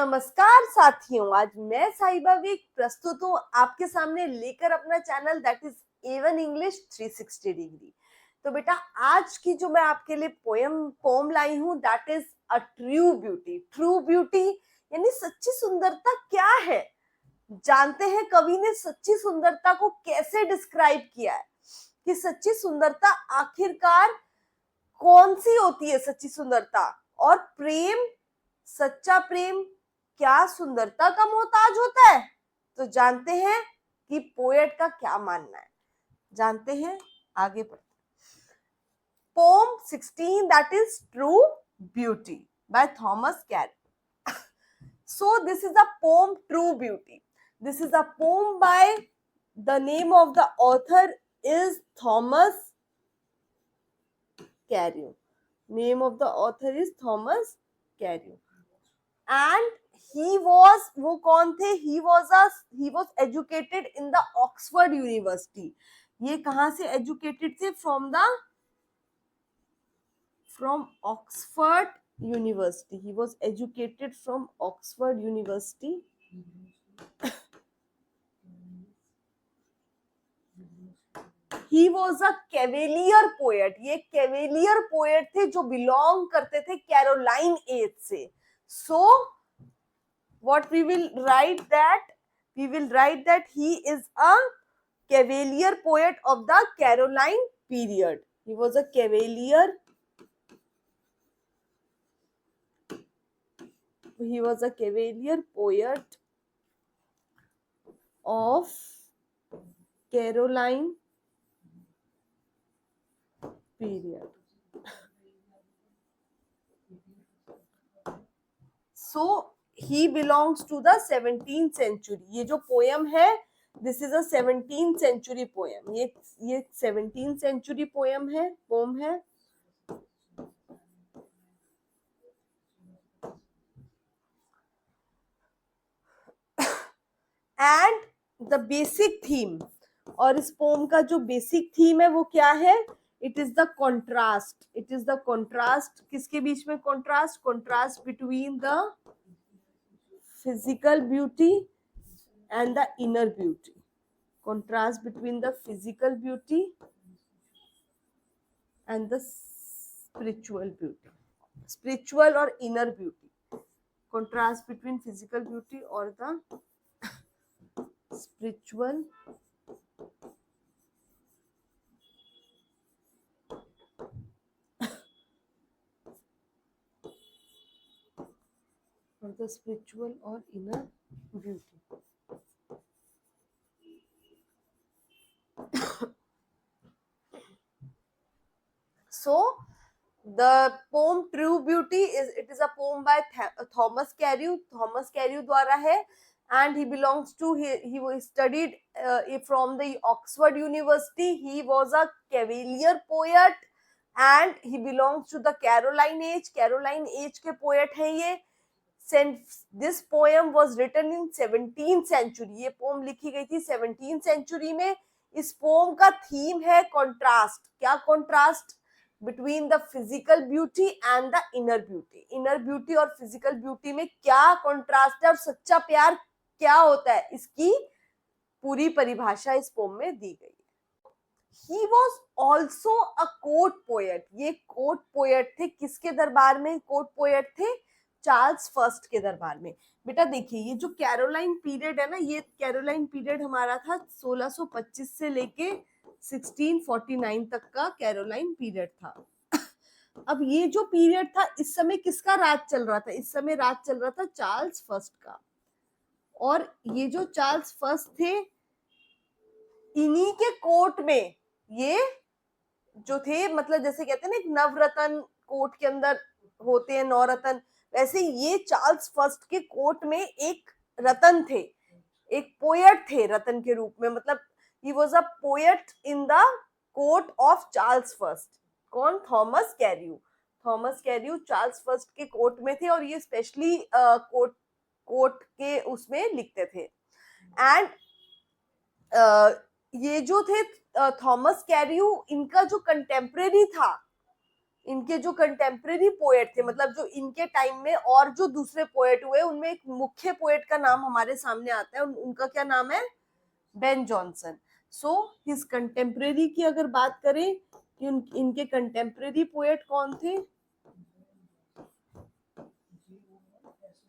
नमस्कार साथियों, आज मैं साहिबा विक प्रस्तुत हूँ आपके सामने लेकर अपना channel that is A1 English 360 degree. तो बेटा आज की जो मैं आपके लिए पोम लाई हूँ that is a true beauty. True beauty यानी सच्ची सुंदरता क्या है, जानते हैं कवि ने सच्ची सुंदरता को कैसे डिस्क्राइब किया है कि सच्ची सुंदरता आखिरकार कौन सी होती है सच्ची सुंदरता, और प्रेम, सच्चा प्रेम क्या सुंदरता का मोहताज होता है। तो जानते हैं कि पोएट का क्या मानना है, जानते हैं, आगे बढ़ते। Poem 16 that is true beauty by Thomas Carey. So this is a poem true beauty. This is a poem by the name of the author is Thomas Carey. Name of the author is Thomas Carey. And वो कौन थे? He was educated in the Oxford University. ये कहाँ से educated थे? From Oxford University. He was educated from Oxford University. He was a Cavalier poet. ये Cavalier poet थे जो belong करते थे कैरोलाइन एज से. So what we will write that? We will write that he is a Cavalier poet of the Caroline period. He was a Cavalier. He was a Cavalier poet of Caroline period. So he belongs to the 17th century. ये जो poem है, this is a 17th century poem. ये 17th century poem है. And the basic theme, और इस pome का जो basic theme है वो क्या है? It is the contrast. It is the contrast. किसके बीच में contrast? Contrast between the physical beauty and the inner beauty. Contrast between the physical beauty and the spiritual beauty. Spiritual और inner beauty. Contrast between physical beauty और the spiritual or the spiritual or inner beauty. So the poem True Beauty is a poem by Thomas Carey. Thomas Carey द्वारा है, and he belongs to he studied from the Oxford University. He was a Cavalier poet and he belongs to the Caroline age. Caroline age के poet है ये. This poem was written in 17th century. ये poem लिखी गई थी 17th century में. इस poem का theme है contrast. क्या contrast? Between the physical beauty and the inner beauty. Inner beauty और physical beauty में क्या contrast है और सच्चा प्यार क्या होता है, इसकी पूरी परिभाषा इस poem में दी गई है. He was also a court poet. ये court poet थे. किसके दरबार में court poet थे? चार्ल्स फर्स्ट के दरबार में. बेटा देखिए ये जो कैरोलाइन पीरियड है ना, ये कैरोलाइन पीरियड हमारा था 1625 से लेके 1649 तक का कैरोलाइन पीरियड था. अब ये जो पीरियड था, इस समय किसका राज चल रहा था? इस समय राज चल रहा था चार्ल्स फर्स्ट का. और ये जो चार्ल्स फर्स्ट थे, इन्हीं के कोर्ट में ये जो थे, मतलब जैसे कहते हैं ना एक नवरत्न कोर्ट के अंदर होते हैं, नवरत्न, वैसे ये चार्ल्स फर्स्ट के कोर्ट में एक रतन थे, एक पोएट थे रतन के रूप में. मतलब ही was a poet in the court of Charles first. कौन? Thomas Carew. Thomas Carew Charles first के कोर्ट में थे और ये स्पेशली कोर्ट के उसमें लिखते थे. एंड ये जो थे थॉमस कैरी, इनका जो कंटेम्परेरी था, इनके जो कंटेम्प्रेरी पोएट थे, मतलब जो इनके टाइम में और जो दूसरे पोएट हुए, उनमें एक मुख्य पोएट का नाम हमारे सामने आता है, उनका क्या नाम है? Ben Jonson. So his contemporary की अगर बात करें कि इनके कंटेम्प्रेरी पोएट कौन थे?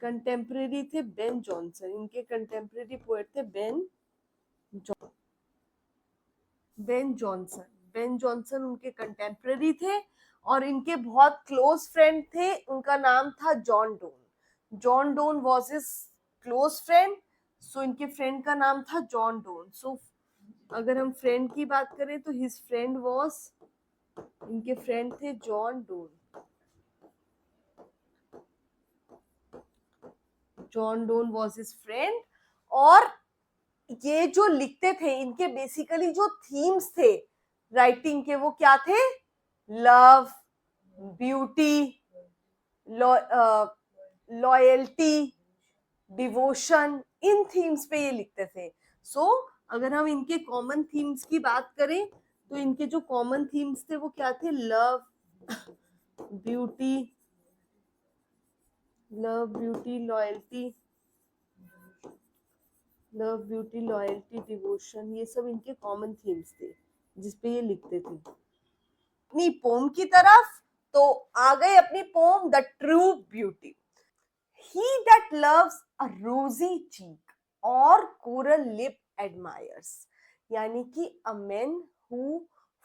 कंटेम्प्रेरी थे बेन जॉनसन. इनके कंटेम्प्रेरी पोएट थे बेन जॉनसन. बेन जॉनसन उनके कंटेम्प्रेरी थे और इनके बहुत क्लोज फ्रेंड थे. उनका नाम था John Donne. John Donne was his close friend. So इनके फ्रेंड का नाम था जॉन डोन. सो अगर हम फ्रेंड की बात करें तो हिज फ्रेंड वॉज, इनके फ्रेंड थे John Donne. John Donne was his friend. और ये जो लिखते थे, इनके बेसिकली जो थीम्स थे राइटिंग के, वो क्या थे? लव, ब्यूटी, लॉयल्टी, डिवोशन, इन थीम्स पे ये लिखते थे. सो अगर हम इनके कॉमन थीम्स की बात करें तो इनके जो कॉमन थीम्स थे वो क्या थे? लव, ब्यूटी, लॉयल्टी, डिवोशन, ये सब इनके कॉमन थीम्स थे जिसपे ये लिखते थे. अपनी पोम की तरफ तो आ गए अपनी poem the true beauty. He that loves a rosy cheek or coral lip admires, यानी कि a man who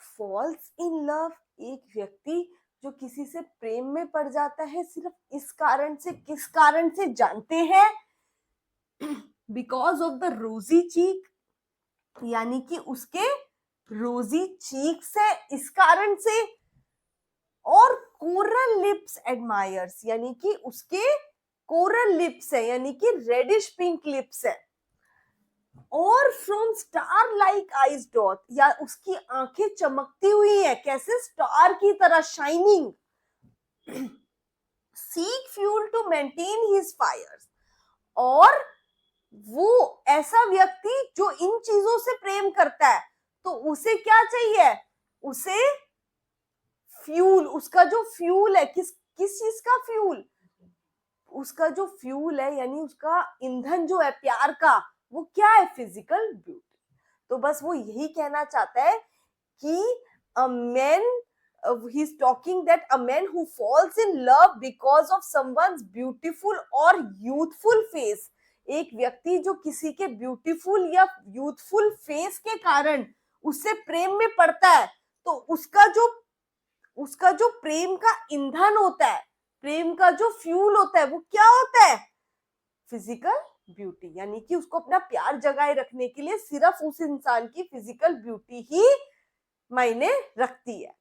falls in love, एक व्यक्ति जो किसी से प्रेम में पड़ जाता है सिर्फ इस कारण से, किस कारण से जानते हैं? बिकॉज ऑफ द रोजी चीक, यानी कि उसके रोजी चीक से, इस कारण से. और कोरल लिप्स एडमायर्स, यानी कि उसके कोरल लिप्स है, यानी कि रेडिश पिंक लिप्स है. और from star like eyes dot, या उसकी आंखें चमकती हुई है, कैसे? स्टार की तरह shining. Seek fuel to maintain his fires, और वो ऐसा व्यक्ति जो इन चीजों से प्रेम करता है, तो उसे क्या चाहिए? उसे फ्यूल, उसका जो फ्यूल है, किस चीज का फ्यूल? उसका जो फ्यूल है, यानी उसका ईंधन जो है प्यार का, वो क्या है? Physical beauty. तो बस वो यही कहना चाहता है कि a man, he is talking that a man who falls in love because of someone's beautiful और youthful face, एक व्यक्ति जो किसी के ब्यूटीफुल या यूथफुल फेस के कारण उससे प्रेम में पड़ता है, तो उसका जो प्रेम का ईंधन होता है, प्रेम का जो फ्यूल होता है, वो क्या होता है? Physical beauty. यानी कि उसको अपना प्यार जगाए रखने के लिए सिर्फ उस इंसान की फिजिकल ब्यूटी ही मायने रखती है.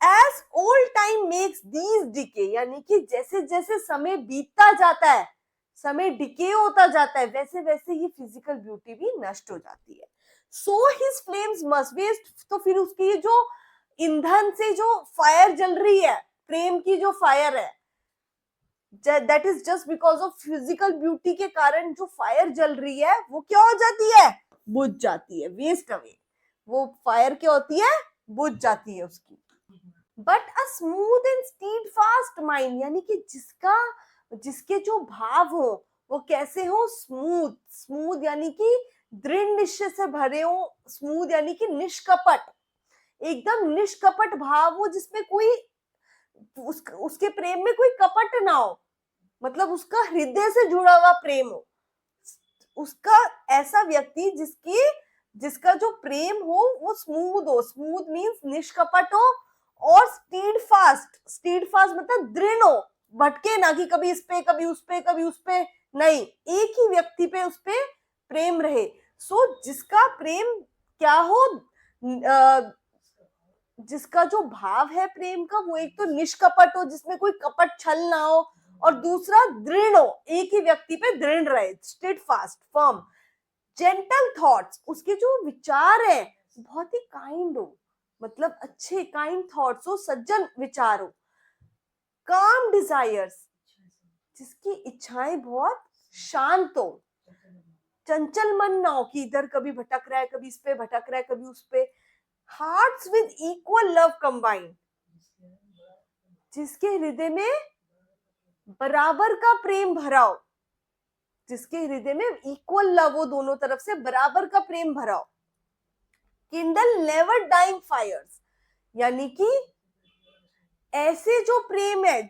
As old time makes these decay, यानी कि जैसे जैसे समय बीतता जाता है, समय डिके होता जाता है, वैसे वैसे ये फिजिकल ब्यूटी भी नष्ट हो जाती है. So his flames must waste, तो फिर उसकी जो ईंधन से जो फायर जल रही है, प्रेम की जो फायर है, that is just because of physical beauty के कारण जो फायर जल रही है, वो क्या हो जाती है? बुझ जाती है, वेस्ट अवे. वो फायर क्या होती है? बुझ जाती है उसकी. But a smooth and stead fast mind, यानी कि जिसके जो भाव हो वो कैसे हो? स्मूथ यानी कि दृढ़ निश्चय से भरे हो. स्मूथ यानी कि निष्कपट, एकदम निष्कपट भाव हो, जिसमें कोई उसके प्रेम में कोई कपट ना हो, मतलब उसका हृदय से जुड़ा हुआ प्रेम हो. उसका ऐसा व्यक्ति जिसका जो प्रेम हो वो स्मूथ हो. स्मूथ मीन्स निष्कपट हो. और स्टीड फास्ट मतलब दृढ़ हो, भटके ना कि कभी इस पे कभी उस पे कभी उस पे, नहीं, एक ही व्यक्ति पे उस पे प्रेम रहे. सो जिसका प्रेम क्या हो, जिसका जो भाव है प्रेम का, वो एक तो निष्कपट हो, जिसमें कोई कपट छल ना हो, और दूसरा दृढ़ हो, एक ही व्यक्ति पे दृढ़ रहे, steadfast, firm. Gentle thoughts, उसके जो विचार है बहुत ही काइंड हो, मतलब अच्छे काइंड थॉट्स हो, सज्जन विचार हो. काम डिजायर्स, जिसकी इच्छाएं बहुत शांत हो, चंचल मन ना हो कि इधर कभी भटक रहा है, कभी इस पे भटक रहा है, कभी उस पे. Hearts with equal love combined, जिसके हृदय में बराबर का प्रेम भरा हो, जिसके हृदय में इक्वल लव हो, दोनों तरफ से बराबर का प्रेम भरा हो। किंडल नेवर डाइंग फायर्स, यानी कि ऐसे जो प्रेम है,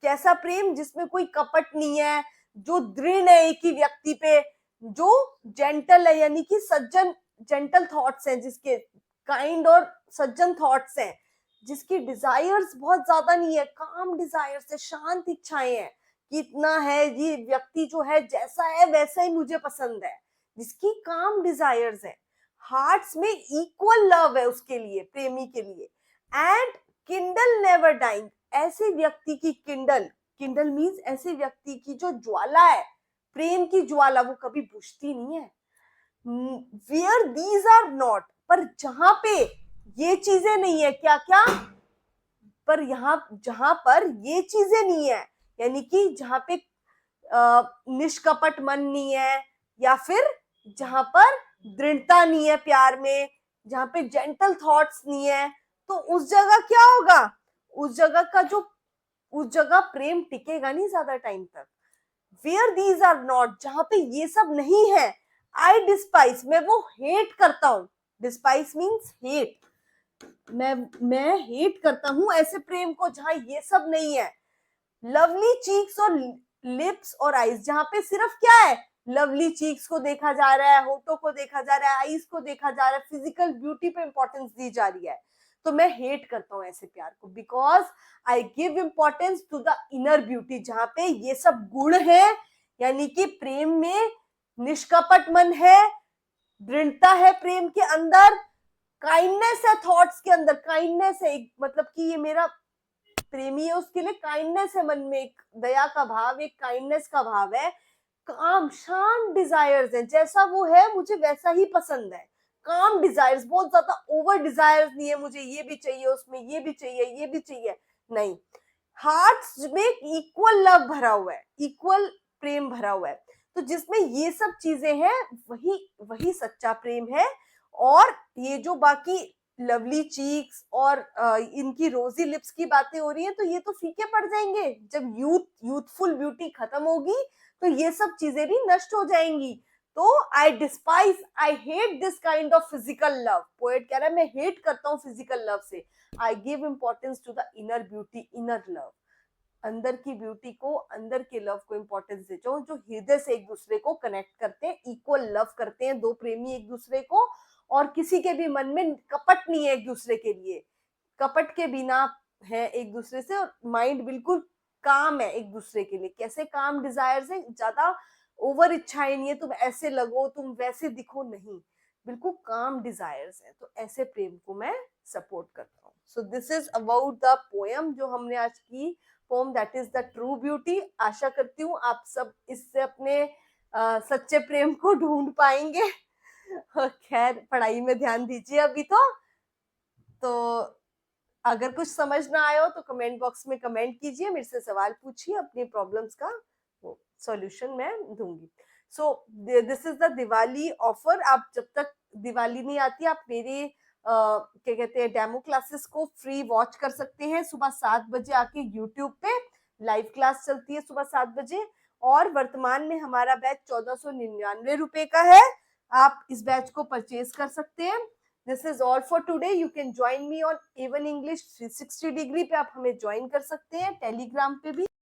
कैसा प्रेम, जिसमें कोई कपट नहीं है, जो दृढ़ है एक ही व्यक्ति पे, जो जेंटल है, यानी कि सज्जन, जेंटल थॉट्स हैं, जिसके काइंड और सज्जन थॉट्स हैं, जिसकी डिजायर्स बहुत ज्यादा नहीं है, काम डिजायर्स है, शांत इच्छाएं हैं, कि इतना है, ये व्यक्ति जो है जैसा है वैसा ही मुझे पसंद है, जिसकी काम डिजायर्स है, हार्ट्स में इक्वल लव है उसके लिए, प्रेमी के लिए। एंड किंडल नेवर डाइंग, ऐसे व्यक्ति की किंडल, किंडल मीन्स ऐसे व्यक्ति की जो ज्वाला है, प्रेम की ज्वाला, वो कभी बुझती नहीं है। वेयर दीज आर नॉट, पर जहां पे ये चीजें नहीं है, क्या क्या, पर यहाँ जहां पर ये चीजें नहीं है, यानी कि जहां पे निष्कपट मन नहीं है, या फिर जहां पर दृढ़ता नहीं है प्यार में, जहां पे जेंटल थॉट्स नहीं है, तो उस जगह क्या होगा, उस जगह प्रेम टिकेगा नहीं ज्यादा टाइम तक। वेयर दीज आर नॉट, जहां पे ये सब नहीं है, आई डिस्पाइस, मैं वो हेट करता हूं। डिस्पाइस मीन्स हेट, मैं हेट करता हूं ऐसे प्रेम को जहां ये सब नहीं है। लवली चीक्स और लिप्स और आईज, जहां पे सिर्फ क्या है, लवली चीक्स को देखा जा रहा है, होठों को देखा जा रहा है, आईज को देखा जा रहा है, फिजिकल ब्यूटी पे इंपॉर्टेंस दी जा रही है, तो मैं हेट करता हूं ऐसे प्यार को, because I give importance to the inner beauty, जहां पे ये सब गुण है, यानी कि प्रेम में निष्कपट मन है, दृढ़ता है प्रेम के अंदर, काइंडनेस है थॉट्स के अंदर, काइंडनेस है, मतलब कि ये मेरा प्रेमी है, उसके लिए काइंडनेस है मन में, एक दया का भाव, एक काइंडनेस का भाव है। काम शांत डिजायर्स है, जैसा वो है मुझे वैसा ही पसंद है। काम डिजायर्स, बहुत ज्यादा ओवर डिजायर्स नहीं है, मुझे ये भी चाहिए, उसमें ये भी चाहिए, ये भी चाहिए, नहीं। हार्ट्स में इक्वल लव भरा हुआ है, इक्वल प्रेम भरा हुआ है, तो जिसमें ये सब चीजें हैं, वही सच्चा प्रेम है। और ये जो बाकी लवली चीक्स और इनकी रोजी लिप्स की बातें हो रही है, तो ये तो फीके पड़ जाएंगे, जब यूथफुल ब्यूटी खत्म होगी तो ये सब चीजें भी नष्ट हो जाएंगी। तो I despise, I hate this kind of physical love, poet कह रहा है मैं हेट करता हूँ फिजिकल लव से। I give importance to the inner beauty, inner love, अंदर की ब्यूटी को, अंदर के लव को इंपॉर्टेंस देता हूँ, जो हृदय से एक दूसरे को कनेक्ट करते हैं, इक्वल लव करते हैं दो प्रेमी एक दूसरे को, और किसी के भी मन में कपट नहीं है एक दूसरे के लिए, कपट के बिना है एक दूसरे से, और माइंड बिल्कुल काम है एक दूसरे के लिए। कैसे काम डिजायर्स है, ज्यादा ओवर इच्छाएं नहीं है, तुम ऐसे लगो, तुम वैसे दिखो, नहीं, बिल्कुल काम डिजायर्स है। तो ऐसे प्रेम को मैं सपोर्ट करता हूँ। So this is about the poem जो हमने आज की, poem that is the true beauty. आशा करती हूँ आप सब इससे अपने सच्चे प्रेम को ढूंढ पाएंगे। खैर पढ़ाई में ध्यान दीजिए अभी तो अगर कुछ समझ ना आया हो तो कमेंट बॉक्स में कमेंट कीजिए, मेरे से सवाल पूछिए, अपनी प्रॉब्लम्स का वो सॉल्यूशन मैं दूंगी। सो this is the Diwali offer. आप जब तक दिवाली नहीं आती आप मेरे क्या कहते हैं डेमो क्लासेस को फ्री वॉच कर सकते हैं। सुबह 7 बजे आके यूट्यूब पे लाइव क्लास चलती है सुबह 7 बजे, और वर्तमान में हमारा बैच 1499 रुपए का है। आप इस बैच को परचेज कर सकते हैं। This is all for today. You can join me on A1 English 360 degree पे, आप हमें ज्वाइन कर सकते हैं, टेलीग्राम पे भी।